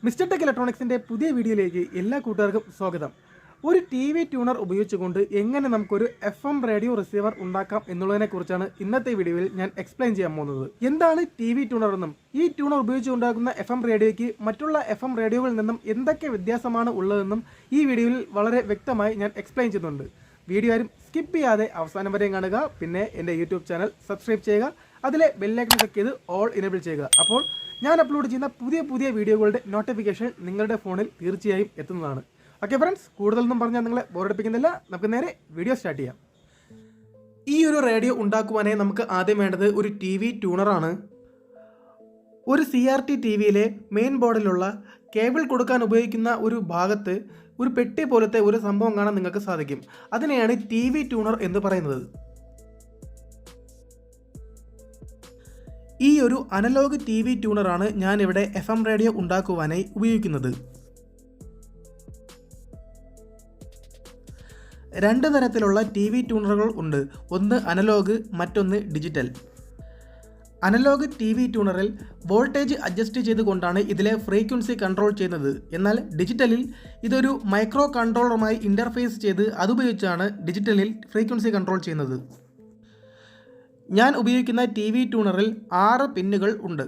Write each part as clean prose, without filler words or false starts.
Mister tech ഇലക്ട്രോണിക്സിൻ്റെ പുതിയ വീഡിയോയിലേക്ക് എല്ലാ കൂട്ടുകാർക്കും സ്വാഗതം. ഒരു ടി വി ട്യൂണർ ഉപയോഗിച്ചുകൊണ്ട് എങ്ങനെ നമുക്കൊരു FM റേഡിയോ റിസീവർ ഉണ്ടാക്കാം എന്നുള്ളതിനെക്കുറിച്ചാണ് ഇന്നത്തെ വീഡിയോയിൽ ഞാൻ എക്സ്പ്ലെയിൻ ചെയ്യാൻ പോകുന്നത്. എന്താണ് ടി വി ട്യൂണർ എന്നും ഈ ട്യൂണർ ഉപയോഗിച്ച് ഉണ്ടാക്കുന്ന FM റേഡിയോയ്ക്ക് മറ്റുള്ള FM റേഡിയോകളിൽ നിന്നും എന്തൊക്കെ വ്യത്യാസമാണ് ഉള്ളതെന്നും ഈ വീഡിയോയിൽ വളരെ വ്യക്തമായി ഞാൻ എക്സ്പ്ലെയിൻ ചെയ്യുന്നുണ്ട്. വീഡിയോ ആരും സ്കിപ്പ് ചെയ്യാതെ അവസാനം വരെയും കാണുക. പിന്നെ എൻ്റെ യൂട്യൂബ് ചാനൽ സബ്സ്ക്രൈബ് ചെയ്യുക, അതിലെ ബെല്ലൈക്കൺ ക്ലിക്ക് ചെയ്ത് ഓൾ ഇനേബിൾ ചെയ്യുക. അപ്പോൾ ഞാൻ അപ്ലോഡ് ചെയ്യുന്ന പുതിയ വീഡിയോകളുടെ നോട്ടിഫിക്കേഷൻ നിങ്ങളുടെ ഫോണിൽ തീർച്ചയായും എത്തുന്നതാണ്. ഓക്കെ ഫ്രണ്ട്സ്, കൂടുതലൊന്നും പറഞ്ഞാൽ നിങ്ങളെ ബോറടിപ്പിക്കുന്നില്ല, നമുക്ക് നേരെ വീഡിയോ സ്റ്റാർട്ട് ചെയ്യാം. ഈ ഒരു റേഡിയോ ഉണ്ടാക്കുവാനായി നമുക്ക് ആദ്യം വേണ്ടത് ഒരു ടി വി ട്യൂണറാണ്. ഒരു CRT TVയിലെ മെയിൻ ബോർഡിലുള്ള കേബിൾ കൊടുക്കാൻ ഉപയോഗിക്കുന്ന ഒരു ഭാഗത്ത് ഒരു പെട്ടി പോലത്തെ ഒരു സംഭവം കാണാൻ നിങ്ങൾക്ക് സാധിക്കും. അതിനെയാണ് ടി വി ട്യൂണർ എന്ന് പറയുന്നത്. ഈ ഒരു അനലോഗ് ടി വി ട്യൂണറാണ് ഞാനിവിടെ FM റേഡിയോ ഉണ്ടാക്കുവാനായി ഉപയോഗിക്കുന്നത്. രണ്ട് തരത്തിലുള്ള ടി വി ട്യൂണറുകൾ ഉണ്ട്. ഒന്ന് അനലോഗ്, മറ്റൊന്ന് ഡിജിറ്റൽ. അനലോഗ് ടി വി ട്യൂണറിൽ വോൾട്ടേജ് അഡ്ജസ്റ്റ് ചെയ്തുകൊണ്ടാണ് ഇതിലെ ഫ്രീക്വൻസി കൺട്രോൾ ചെയ്യുന്നത്. എന്നാൽ ഡിജിറ്റലിൽ ഇതൊരു മൈക്രോ കൺട്രോളറുമായി ഇൻ്റർഫേസ് ചെയ്ത് അതുപയോഗിച്ചാണ് ഡിജിറ്റലിൽ ഫ്രീക്വൻസി കൺട്രോൾ ചെയ്യുന്നത്. ഞാൻ ഉപയോഗിക്കുന്ന ടി വി ട്യൂണറിൽ 6 പിന്നുകൾ ഉണ്ട്.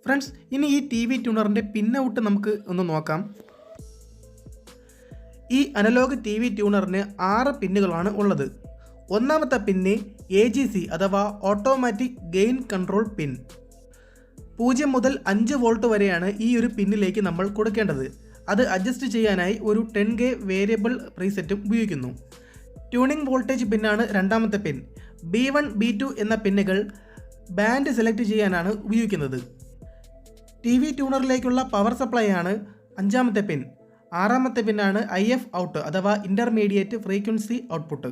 ഫ്രണ്ട്സ്, ഇനി ഈ ടി വി ട്യൂണറിൻ്റെ പിന്നൗട്ട് നമുക്ക് ഒന്ന് നോക്കാം. ഈ അനലോഗ് ടി വി ട്യൂണറിന് 6 പിന്നുകളാണ് ഉള്ളത്. ഒന്നാമത്തെ പിന്ന് AGC അഥവാ ഓട്ടോമാറ്റിക് ഗെയിൻ കൺട്രോൾ പിൻ. 0 മുതൽ 5 വോൾട്ട് വരെയാണ് ഈ ഒരു പിന്നിലേക്ക് നമ്മൾ കൊടുക്കേണ്ടത്. അത് അഡ്ജസ്റ്റ് ചെയ്യാനായി ഒരു 10K വേരിയബിൾ പ്രീസെറ്റും ഉപയോഗിക്കുന്നു. ട്യൂണിംഗ് വോൾട്ടേജ് പിന്നാണ് രണ്ടാമത്തെ പിൻ. B1 B2 എന്ന പിന്നുകൾ ബാൻഡ് സെലക്ട് ചെയ്യാനാണ് ഉപയോഗിക്കുന്നത്. ടി വി ട്യൂണറിലേക്കുള്ള പവർ സപ്ലൈ ആണ് 5ാമത്തെ പിൻ. 6ാമത്തെ പിന്നാണ് IF ഔട്ട് അഥവാ intermediate frequency output.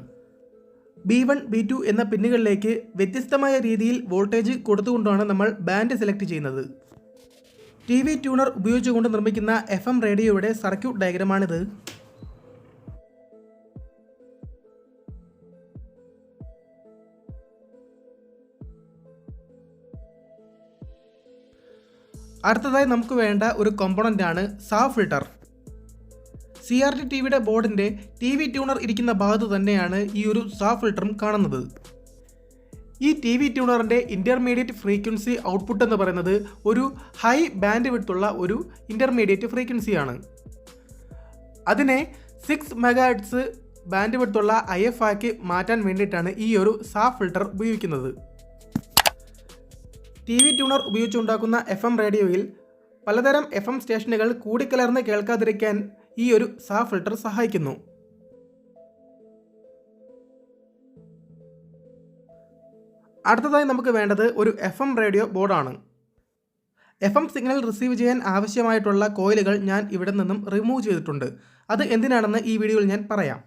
B1 B2 എന്ന പിന്നുകളിലേക്ക് വ്യത്യസ്തമായ രീതിയിൽ വോൾട്ടേജ് കൊടുത്തുകൊണ്ടാണ് നമ്മൾ ബാൻഡ് സെലക്ട് ചെയ്യുന്നത്. ടി വി ട്യൂണർ ഉപയോഗിച്ചുകൊണ്ട് നിർമ്മിക്കുന്ന FM റേഡിയോയുടെ സർക്യൂട്ട് ഡയഗ്രമാണിത്. അടുത്തതായി നമുക്ക് വേണ്ട ഒരു കോമ്പണൻ്റ് ആണ് സാഫ് ഫിൽട്ടർ. CRT TVയുടെ ബോർഡിൻ്റെ ടി വി ട്യൂണർ ഇരിക്കുന്ന ഭാഗത്ത് തന്നെയാണ് ഈ ഒരു സാഫ് ഫിൽട്ടറും കാണുന്നത്. ഈ ടി വി ട്യൂണറിൻ്റെ ഇൻ്റർമീഡിയറ്റ് ഫ്രീക്വൻസി ഔട്ട്പുട്ട് എന്ന് പറയുന്നത് ഒരു ഹൈ ബാൻഡ് വിഡ്ത്തുള്ള ഒരു ഇൻ്റർമീഡിയറ്റ് ഫ്രീക്വൻസിയാണ്. അതിനെ 6 MHz ബാൻഡ് വിഡ്ത്തുള്ള IF ആക്കി മാറ്റാൻ വേണ്ടിയിട്ടാണ് ഈ ഒരു സാഫ് ഫിൽട്ടർ ഉപയോഗിക്കുന്നത്. ടി വി ട്യൂണർ ഉപയോഗിച്ചുണ്ടാക്കുന്ന FM റേഡിയോയിൽ പലതരം FM സ്റ്റേഷനുകൾ കൂടിക്കലർന്ന് കേൾക്കാതിരിക്കാൻ ഈ ഒരു സാഫ് ഫിൽട്ടർ സഹായിക്കുന്നു. അടുത്തതായി നമുക്ക് വേണ്ടത് ഒരു FM റേഡിയോ ബോർഡാണ്. FM സിഗ്നൽ റിസീവ് ചെയ്യാൻ ആവശ്യമായിട്ടുള്ള കോയിലുകൾ ഞാൻ ഇവിടെ നിന്നും റിമൂവ് ചെയ്തിട്ടുണ്ട്. അത് എന്തിനാണെന്ന് ഈ വീഡിയോയിൽ ഞാൻ പറയാം.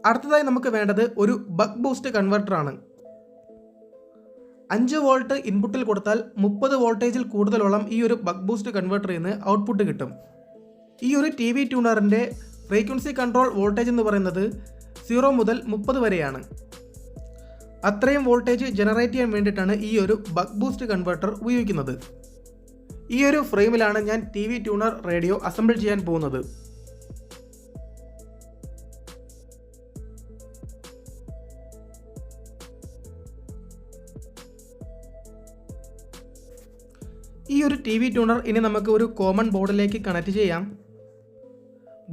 അടുത്തതായി നമുക്ക് വേണ്ടത് ഒരു ബക്ക് ബൂസ്റ്റ് കൺവെർട്ടറാണ്. 5 വോൾട്ട് ഇൻപുട്ടിൽ കൊടുത്താൽ 30 വോൾട്ടേജിൽ കൂടുതലോളം ഈ ഒരു ബക്ക് ബൂസ്റ്റ് കൺവെർട്ടറിൽ നിന്ന് ഔട്ട്പുട്ട് കിട്ടും. ഈ ഒരു ടി വി ട്യൂണറിൻ്റെ ഫ്രീക്വൻസി കൺട്രോൾ വോൾട്ടേജ് എന്ന് പറയുന്നത് 0 മുതൽ 30 വരെയാണ്. അത്രയും വോൾട്ടേജ് ജനറേറ്റ് ചെയ്യാൻ വേണ്ടിയിട്ടാണ് ഈ ഒരു ബക്ക് ബൂസ്റ്റ് കൺവെർട്ടർ ഉപയോഗിക്കുന്നത്. ഈ ഒരു ഫ്രെയിമിലാണ് ഞാൻ T V tuner radio assemble ചെയ്യാൻ പോകുന്നത്. ഈ ഒരു ടി വി ട്യൂണർ ഇനി നമുക്ക് ഒരു കോമൺ ബോർഡിലേക്ക് കണക്ട് ചെയ്യാം.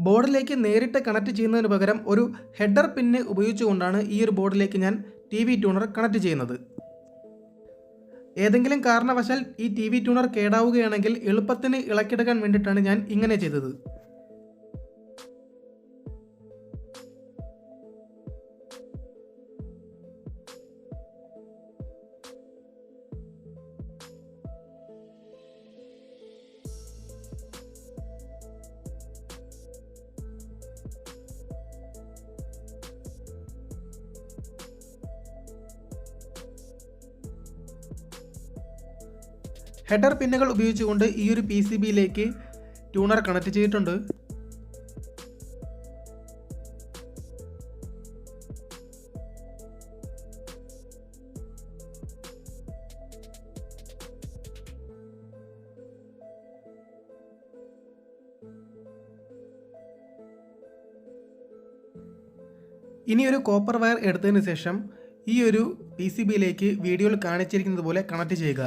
ബോർഡിലേക്ക് നേരിട്ട് കണക്ട് ചെയ്യുന്നതിന് പകരം ഒരു ഹെഡർ പിന്ന് ഉപയോഗിച്ചുകൊണ്ടാണ് ഈ ഒരു ബോർഡിലേക്ക് ഞാൻ ടി വി ട്യൂണർ കണക്ട് ചെയ്യുന്നത്. ഏതെങ്കിലും കാരണവശാൽ ഈ ടി വി ട്യൂണർ കേടാവുകയാണെങ്കിൽ എളുപ്പത്തിന് ഇളക്കിയെടുക്കാൻ വേണ്ടിയിട്ടാണ് ഞാൻ ഇങ്ങനെ ചെയ്തത്. ഹെഡർ പിന്നുകൾ ഉപയോഗിച്ചുകൊണ്ട് ഈ ഒരു PCBയിലേക്ക് ട്യൂണർ കണക്ട് ചെയ്തിട്ടുണ്ട്. ഇനി ഒരു കോപ്പർ വയർ എടുത്തതിന് ശേഷം ഈ ഒരു PCBയിലേക്ക് വീഡിയോയിൽ കാണിച്ചിരിക്കുന്നത് പോലെ കണക്ട് ചെയ്യുക.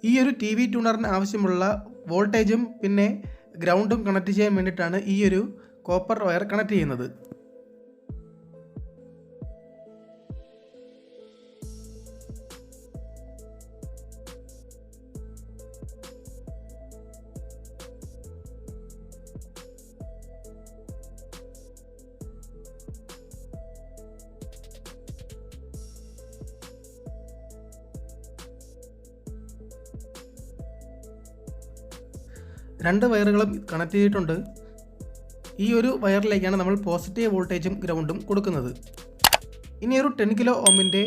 ഈ ഒരു TV ട്യൂണറിന് ആവശ്യമുള്ള വോൾട്ടേജും പിന്നെ ഗ്രൗണ്ടും കണക്ട് ചെയ്യാൻ വേണ്ടിയിട്ടാണ് ഈ ഒരു കോപ്പർ വയർ കണക്ട് ചെയ്യുന്നത്. രണ്ട് വയറുകളും കണക്ട് ചെയ്തിട്ടുണ്ട്. ഈ ഒരു വയറിലേക്കാണ് നമ്മൾ പോസിറ്റീവ് വോൾട്ടേജും ഗ്രൗണ്ടും കൊടുക്കുന്നത്. ഇനി ഒരു 10 കിലോ ഓമിൻ്റെ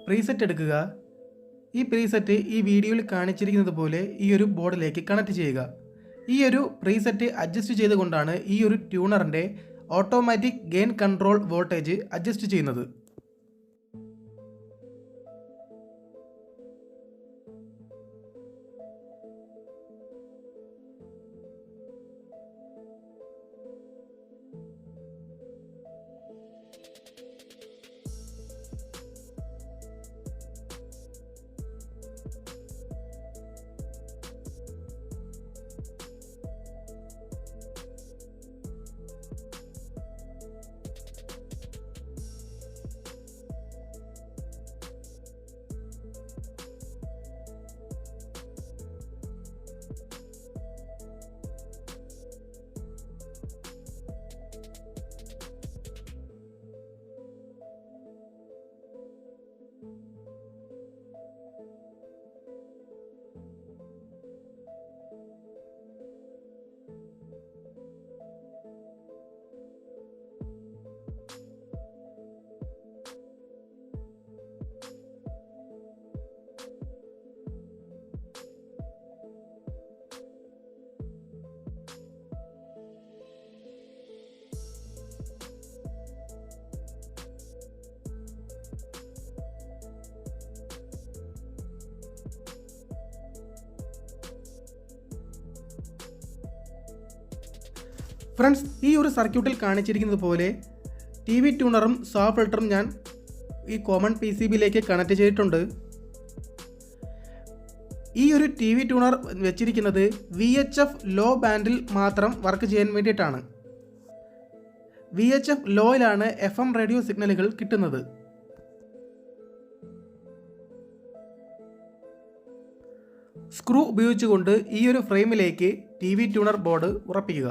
പ്രീസെറ്റ് എടുക്കുക. ഈ പ്രീസെറ്റ് ഈ വീഡിയോയിൽ കാണിച്ചിരിക്കുന്നത് പോലെ ഈ ഒരു ബോർഡിലേക്ക് കണക്ട് ചെയ്യുക. ഈ ഒരു പ്രീസെറ്റ് അഡ്ജസ്റ്റ് ചെയ്തുകൊണ്ടാണ് ഈ ഒരു ട്യൂണറിൻ്റെ automatic gain control voltage adjust ചെയ്യുന്നത്. ഫ്രണ്ട്സ്, ഈ ഒരു സർക്യൂട്ടിൽ കാണിച്ചിരിക്കുന്നത് പോലെ TV ട്യൂണറും SAW ഫിൽട്ടറും ഞാൻ ഈ കോമൺ PCBയിലേക്ക് കണക്ട് ചെയ്തിട്ടുണ്ട്. ഈ ഒരു TV ട്യൂണർ വെച്ചിരിക്കുന്നത് VHF ലോ ബാൻഡിൽ മാത്രം വർക്ക് ചെയ്യാൻ വേണ്ടിയിട്ടാണ്. VHF ലോയിലാണ് FM റേഡിയോ സിഗ്നലുകൾ കിട്ടുന്നത്. സ്ക്രൂ ഉപയോഗിച്ചുകൊണ്ട് ഈ ഒരു ഫ്രെയിമിലേക്ക് TV ട്യൂണർ ബോർഡ് ഉറപ്പിക്കുക.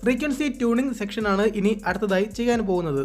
ഫ്രീക്വൻസി ട്യൂണിംഗ് സെക്ഷനാണ് ഇനി അടുത്തതായി ചെയ്യാൻ പോകുന്നത്.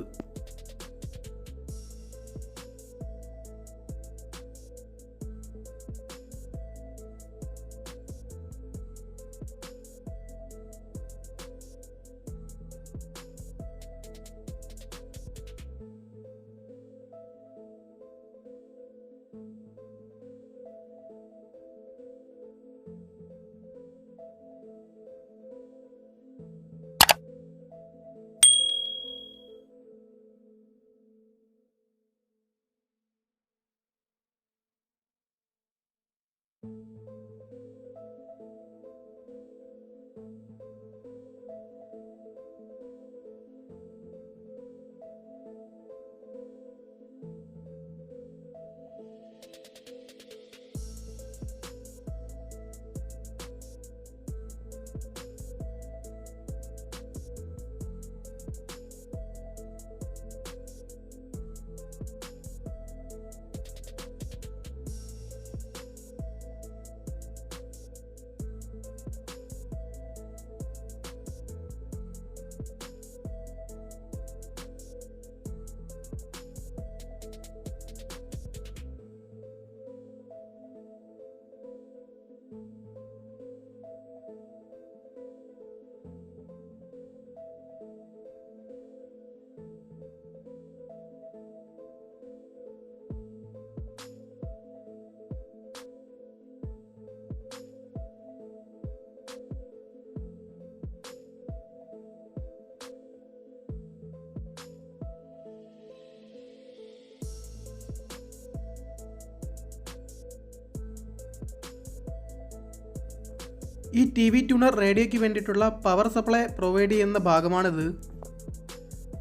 ഈ TV ട്യൂണർ റേഡിയോയ്ക്ക് വേണ്ടിയിട്ടുള്ള പവർ സപ്ലൈ പ്രൊവൈഡ് ചെയ്യുന്ന ഭാഗമാണിത്.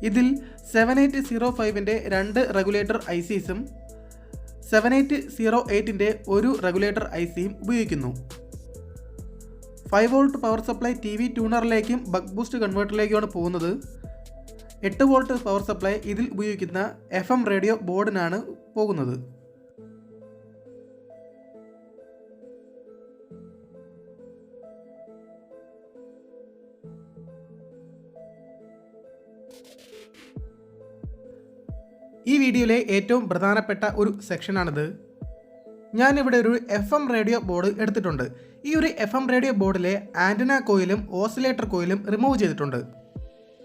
ഇതിൽ 7805ൻ്റെ 2 റെഗുലേറ്റർ ICസും 7808ൻ്റെ ഒരു റെഗുലേറ്റർ ICയും ഉപയോഗിക്കുന്നു. 5 വോൾട്ട് പവർ സപ്ലൈ TV ട്യൂണറിലേക്കും ബക്ക് ബൂസ്റ്റ് കൺവേർട്ടറിലേക്കുമാണ് പോകുന്നത്. 8 വോൾട്ട് പവർ സപ്ലൈ ഇതിൽ ഉപയോഗിക്കുന്ന FM റേഡിയോ ബോർഡിനാണ് പോകുന്നത്. ഈ വീഡിയോയിലെ ഏറ്റവും പ്രധാനപ്പെട്ട ഒരു സെക്ഷനാണിത്. ഞാനിവിടെ ഒരു FM റേഡിയോ ബോർഡ് എടുത്തിട്ടുണ്ട്. ഈ ഒരു FM റേഡിയോ ബോർഡിലെ ആൻറ്റന കോയിലും ഓസിലേറ്റർ കോയിലും റിമൂവ് ചെയ്തിട്ടുണ്ട്.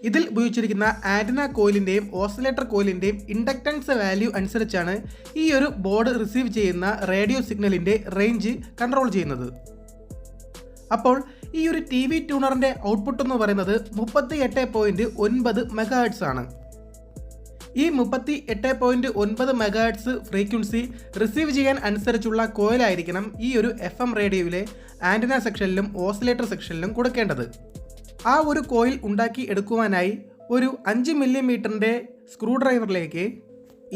ഇതിൽ ഉപയോഗിച്ചിരിക്കുന്ന ആൻറ്റന കോയിലിൻ്റെയും ഓസിലേറ്റർ കോയിലിൻ്റെയും ഇൻഡക്റ്റൻസ് വാല്യൂ അനുസരിച്ചാണ് ഈ ഒരു ബോർഡ് റിസീവ് ചെയ്യുന്ന റേഡിയോ സിഗ്നലിൻ്റെ റേഞ്ച് കൺട്രോൾ ചെയ്യുന്നത്. അപ്പോൾ ഈ ഒരു TV ട്യൂണറിൻ്റെ ഔട്ട്പുട്ട് എന്ന് പറയുന്നത് 38.9 MHz ആണ്. ഈ 38.9 MHz ഫ്രീക്വൻസി റിസീവ് ചെയ്യാൻ അനുസരിച്ചുള്ള കോയിലായിരിക്കണം ഈ ഒരു FM റേഡിയോയിലെ ആൻറ്റന സെക്ഷനിലും ഓസിലേറ്റർ സെക്ഷനിലും കൊടുക്കേണ്ടത്. ആ ഒരു കോയിൽ ഉണ്ടാക്കി എടുക്കുവാനായി ഒരു 5 മില്ലിമീറ്ററിൻ്റെ സ്ക്രൂ ഡ്രൈവറിലേക്ക്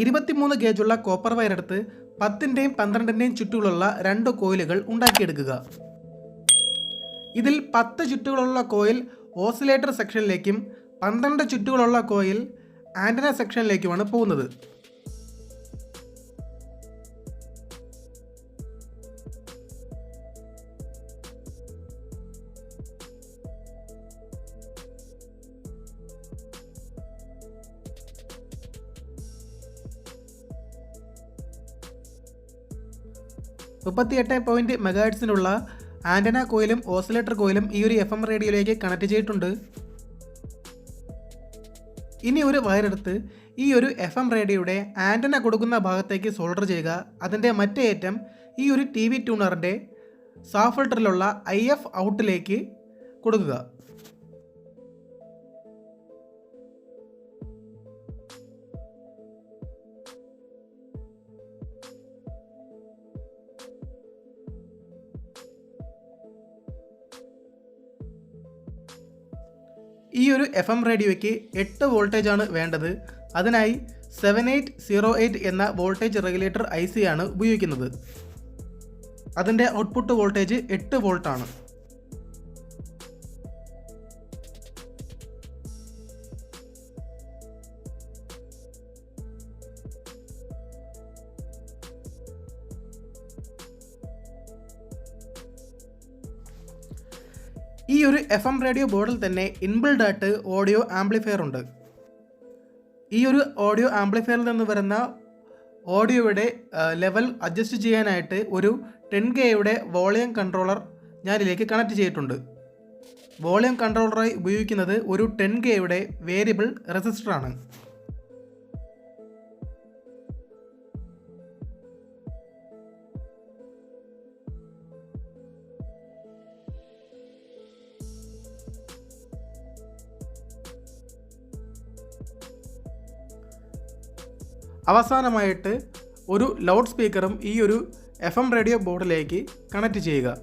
23 ഗേജുള്ള കോപ്പർ വയർ എടുത്ത് 10ൻ്റെയും 12ൻ്റെയും ചുറ്റുകളുള്ള 2 കോയിലുകൾ ഉണ്ടാക്കിയെടുക്കുക. ഇതിൽ 10 ചുറ്റുകളുള്ള കോയിൽ ഓസിലേറ്റർ സെക്ഷനിലേക്കും 12 ചുറ്റുകളുള്ള കോയിൽ ആൻറ്റന സെക്ഷനിലേക്കുമാണ് പോകുന്നത്. MHz ആൻറ്റന കോയിലും ഓസിലേറ്റർ കോയിലും ഈ ഒരു FM റേഡിയോയിലേക്ക് കണക്ട് ചെയ്തിട്ടുണ്ട്. ഇനി ഒരു വയറെടുത്ത് ഈ ഒരു FM റേഡിയോയുടെ ആൻറ്റന കൊടുക്കുന്ന ഭാഗത്തേക്ക് സോൾഡർ ചെയ്യുക. അതിൻ്റെ മറ്റേ അറ്റം ഈ ഒരു TV ട്യൂണറിൻ്റെ സാഫ് ഫിൽറ്ററിലുള്ള IF ഔട്ടിലേക്ക് കൊടുക്കുക. ഈ ഒരു FM റേഡിയോയ്ക്ക് 8 വോൾട്ടേജ് ആണ് വേണ്ടത്. അതിനായി 7808 എന്ന വോൾട്ടേജ് റെഗുലേറ്റർ IC ആണ് ഉപയോഗിക്കുന്നത്. അതിൻ്റെ ഔട്ട്പുട്ട് വോൾട്ടേജ് 8 വോൾട്ട് ആണ്. ഈ ഒരു FM റേഡിയോ ബോർഡിൽ തന്നെ ഇൻബിൽഡ് ആയിട്ട് ഓഡിയോ ആംപ്ലിഫയർ ഉണ്ട്. ഈ ഒരു ഓഡിയോ ആംപ്ലിഫയറിൽ നിന്ന് വരുന്ന ഓഡിയോയുടെ ലെവൽ അഡ്ജസ്റ്റ് ചെയ്യാനായിട്ട് ഒരു 10Kയുടെ വോളിയം കൺട്രോളർ ഞാനിതിലേക്ക് കണക്ട് ചെയ്തിട്ടുണ്ട്. വോളിയം കൺട്രോളറായി ഉപയോഗിക്കുന്നത് ഒരു 10Kയുടെ വേരിയബിൾ റെസിസ്റ്ററാണ്. അവസാനമായിട്ട് ഒരു ലൗഡ് സ്പീക്കറും ഈ ഒരു FM റേഡിയോ ബോർഡിലേക്ക് കണക്ട് ചെയ്യുക.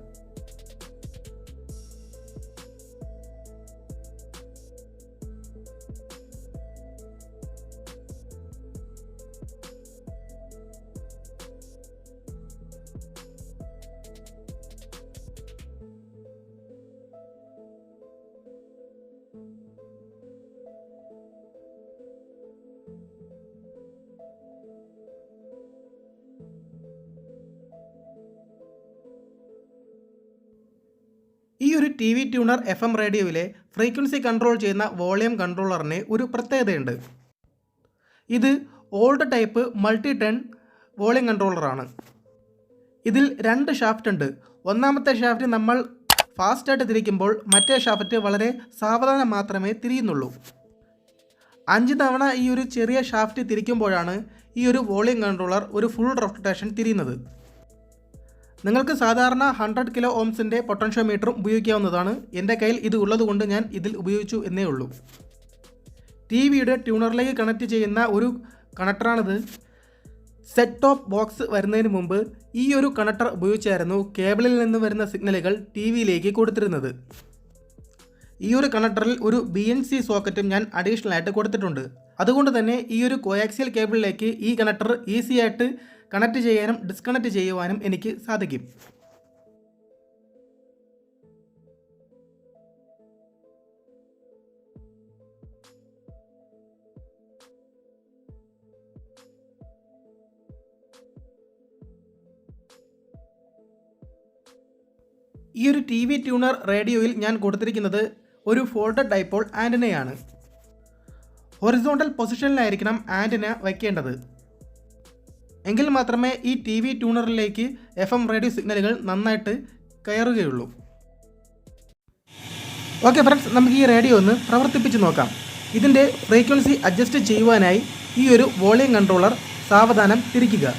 ഈ ഒരു TV ട്യൂണർ FM റേഡിയോയിലെ ഫ്രീക്വൻസി കൺട്രോൾ ചെയ്യുന്ന വോളിയം കൺട്രോളറിന് ഒരു പ്രത്യേകതയുണ്ട്. ഇത് old type multi turn volume കൺട്രോളറാണ്. ഇതിൽ 2 ഷാഫ്റ്റ് ഉണ്ട്. ഒന്നാമത്തെ ഷാഫ്റ്റ് നമ്മൾ ഫാസ്റ്റായിട്ട് തിരിക്കുമ്പോൾ മറ്റേ ഷാഫ്റ്റ് വളരെ സാവധാനം മാത്രമേ തിരിയുന്നുള്ളൂ. 5 തവണ ഈ ഒരു ചെറിയ ഷാഫ്റ്റ് തിരിക്കുമ്പോഴാണ് ഈ ഒരു വോളിയം കൺട്രോളർ ഒരു ഫുൾ റൊട്ടേഷൻ തിരിയുന്നത്. നിങ്ങൾക്ക് സാധാരണ 100 കിലോ ഓംസിൻ്റെ പൊട്ടൻഷ്യോമീറ്ററും ഉപയോഗിക്കാവുന്നതാണ്. എൻ്റെ കയ്യിൽ ഇത് ഉള്ളതുകൊണ്ട് ഞാൻ ഇതിൽ ഉപയോഗിച്ചു എന്നേ ഉള്ളൂ. TVയുടെ ട്യൂണറിലേക്ക് കണക്ട് ചെയ്യുന്ന ഒരു കണക്ടറാണിത്. സെറ്റ് ടോപ്പ് ബോക്സ് വരുന്നതിന് മുമ്പ് ഈ ഒരു കണക്ടർ ഉപയോഗിച്ചായിരുന്നു കേബിളിൽ നിന്ന് വരുന്ന സിഗ്നലുകൾ ടി വിയിലേക്ക് കൊടുത്തിരുന്നത്. ഈ ഒരു കണക്ടറിൽ ഒരു BNC സോക്കറ്റും ഞാൻ അഡീഷണൽ ആയിട്ട് കൊടുത്തിട്ടുണ്ട്. അതുകൊണ്ട് തന്നെ ഈ ഒരു കോയാക്സിയൽ കേബിളിലേക്ക് ഈ കണക്ടർ ഈസി ആയിട്ട് കണക്ട് ചെയ്യാനും ഡിസ്കണക്ട് ചെയ്യുവാനും എനിക്ക് സാധിക്കും. ഈ ഒരു TV ട്യൂണർ റേഡിയോയിൽ ഞാൻ കൊടുത്തിരിക്കുന്നത് ഒരു ഫോൾഡഡ് ഡൈപോൾ ആൻറ്റിനയാണ്. ഹൊറിസോണ്ടൽ പൊസിഷനിലായിരിക്കണം ആൻറ്റിന വയ്ക്കേണ്ടത്. എങ്കിൽ മാത്രമേ ഈ TV ട്യൂണറിലേക്ക് FM റേഡിയോ സിഗ്നലുകൾ നന്നായിട്ട് കയറുകയുള്ളൂ. ഓക്കെ ഫ്രണ്ട്സ്, നമുക്ക് ഈ റേഡിയോ ഒന്ന് പ്രവർത്തിപ്പിച്ച് നോക്കാം. ഇതിൻ്റെ ഫ്രീക്വൻസി അഡ്ജസ്റ്റ് ചെയ്യുവാനായി ഈ ഒരു വോളിയം കൺട്രോളർ സാവധാനം തിരിക്കുക.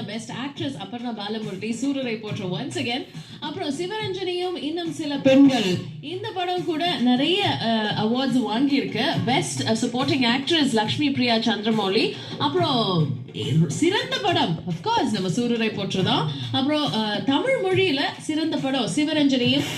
Best actress Aparna Balamurthy சூரரை போற்ற once again. அப்புறம் சிவரஞ்சனியும் இன்னும் சில பெண்கள் இந்த படம் கூட நிறைய அவார்ட்ஸ் வாங்கி இருக்கு. Best supporting actress Lakshmi Priya Chandramouli. அப்புறம் சிறந்த படம் of course நம்ம சூரரை போற்றதான். அப்புறம் தமிழ் மொழியில சிறந்த படம் சிவரஞ்சனியும்.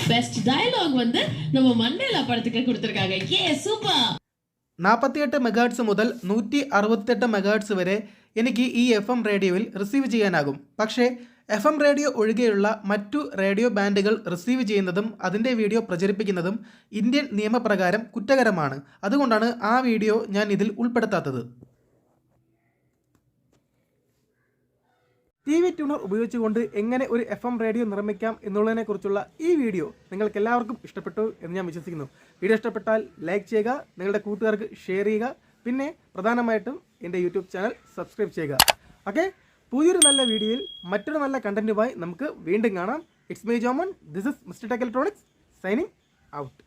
பெஸ்ட் டயலாக் வந்து நம்ம மண்டேலா படத்துக்கு கொடுத்திருக்காங்க. சூப்பர். 48 മെഗാഹെർട്സ് മുതൽ 168 മെഗാഹെർട്സ് വരെ എനിക്ക് ഈ FM റേഡിയോയിൽ റിസീവ് ചെയ്യാനാകും. പക്ഷേ FM റേഡിയോ ഒഴികെയുള്ള മറ്റു റേഡിയോ ബാൻഡുകൾ റിസീവ് ചെയ്യുന്നതും അതിൻ്റെ വീഡിയോ പ്രചരിപ്പിക്കുന്നതും ഇന്ത്യൻ നിയമപ്രകാരം കുറ്റകരമാണ്. അതുകൊണ്ടാണ് ആ വീഡിയോ ഞാൻ ഇതിൽ ഉൾപ്പെടുത്താത്തത്. TV ട്യൂണർ ഉപയോഗിച്ചുകൊണ്ട് എങ്ങനെ ഒരു FM റേഡിയോ നിർമ്മിക്കാം എന്നുള്ളതിനെക്കുറിച്ചുള്ള ഈ വീഡിയോ നിങ്ങൾക്ക് എല്ലാവർക്കും ഇഷ്ടപ്പെട്ടു എന്ന് ഞാൻ വിശ്വസിക്കുന്നു. വീഡിയോ ഇഷ്ടപ്പെട്ടാൽ ലൈക്ക് ചെയ്യുക, നിങ്ങളുടെ കൂട്ടുകാർക്ക് ഷെയർ ചെയ്യുക, പിന്നെ പ്രധാനമായിട്ടും എൻ്റെ യൂട്യൂബ് ചാനൽ സബ്സ്ക്രൈബ് ചെയ്യുക. ഓക്കെ, പുതിയൊരു നല്ല വീഡിയോയിൽ മറ്റൊരു നല്ല കണ്ടന്റുമായി നമുക്ക് വീണ്ടും കാണാം. It's me Joman, this is mister tech electronics signing out.